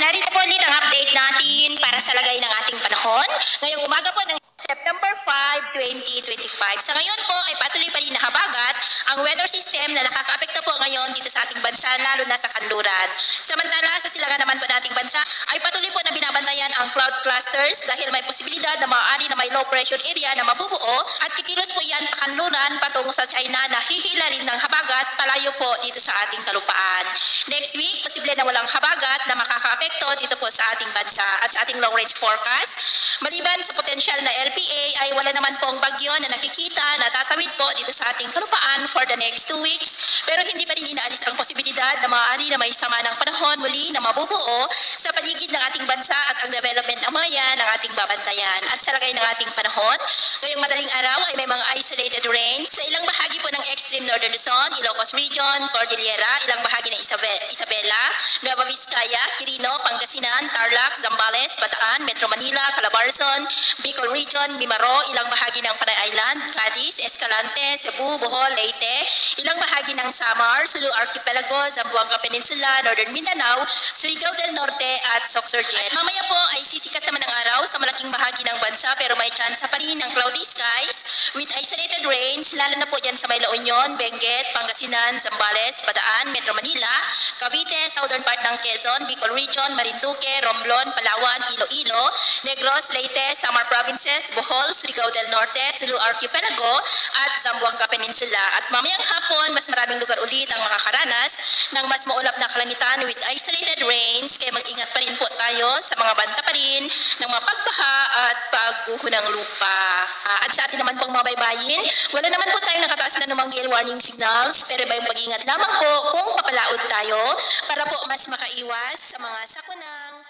Narito po ulit ang update natin para sa lagay ng ating panahon. Ngayong umaga po ng September 5, 2025. Sa ngayon po ay patuloy pa rin nakabagat ang weather system na nakakaapekto po ngayon dito sa ating bansa, lalo na sa kanluran. Samantala sa silangan naman po nating bansa ay patuloy po na binabantayan ang cloud clusters dahil may posibilidad na maaari na may low pressure area na mabubuo at kikilos po yan pakanluran patungo sa China na hihilarin ng habagat palayo po dito sa ating kalupaan. Next week, posible na walang habagat na makakaapekto dito po sa ating bansa at sa ating long range forecast. Maliban sa potensyal na LPA ay wala naman pong bagyo na nakikita na tatawid po dito sa ating kalupaan for the next 2 weeks. Pero hindi pa rin inaalis ang posibilidad na maaari na may sama ng panahon muli na mabubuo sa paligid ng ating bansa at ang development ng mga yan ang ating babantayan. At sa lagay ng ating panahon, ngayong madaling araw ay may mga isolated rains sa ilang bahagi po ng extreme northern Luzon, Ilocos Region, Cordillera, ilang bahagi ng Isabela, Nueva Vizcaya, Quirino, Pangasinan, Tarlac, Zambales, Bataan, Metro Manila, Calabarzon, Bicol Region, Mimaro, ilang bahagi ng Panay Island, Cadiz, Escalante, Cebu, Bohol, Leyte, ilang bahagi ng Samar, Sulu Archipelago, Zamboanga Peninsula, Northern Mindanao, Surigao del Norte at Sorsogon. Mamaya po ay sisikat naman ang araw sa malaking bahagi ng bansa pero may chance pa rin ng cloudy skies with isolated rains, lalo na po dyan sa may La Union, Benguet, Pangasinan, Zambales, Bataan, Metro Manila, Cavite, southern part ng Quezon, Bicol Region, Marinduque, Romblon, Palawan, Iloilo, Negros, Leyte, Samar Provinces, Bohol, Surigao del Norte, Sulu Archipelago at Zamboanga Peninsula. At mamayang hapon, mas maraming lugar ulit ang makakaranas ng mas maulap na kalangitan with isolated rains, kaya mag-ingat pa rin po tayo sa mga banta pa rin ng mga pagbaha at pagguho ng lupa. At sa atin naman pong mga baybayin, wala naman po tayong nakataas na namang gale warning signals, pero may pag-ingat lamang po kung papalaod tayo para po mas makaiwas sa mga sakunang